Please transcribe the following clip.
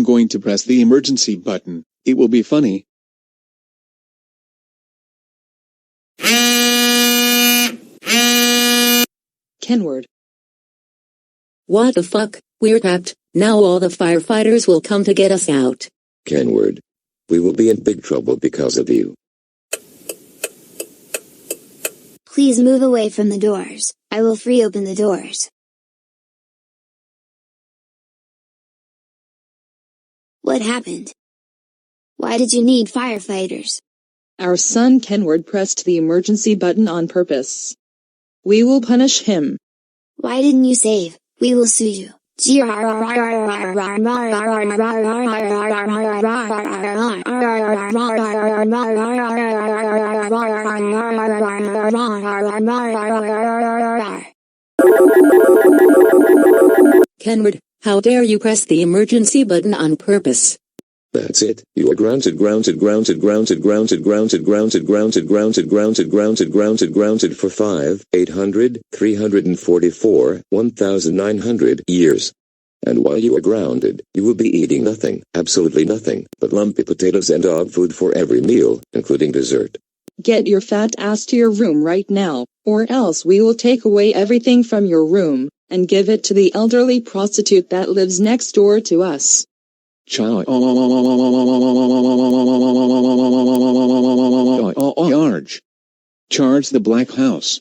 going to press the emergency button. It will be funny. Kenward. What the fuck? We're trapped. Now all the firefighters will come to get us out. Kenward. We will be in big trouble because of you. Please move away from the doors. I will free open the doors. What happened? Why did you need firefighters? Our son Kenward pressed the emergency button on purpose. We will punish him. Why didn't you save? We will sue you. Kenward, how dare you press the emergency button on purpose? That's it. You are grounded for 5, 800, 344, 1900 years. And while you are grounded, you will be eating nothing, absolutely nothing, but lumpy potatoes and dog food for every meal, including dessert. Get your fat ass to your room right now, or else we will take away everything from your room, and give it to the elderly prostitute that lives next door to us. Charge. Charge the Black House.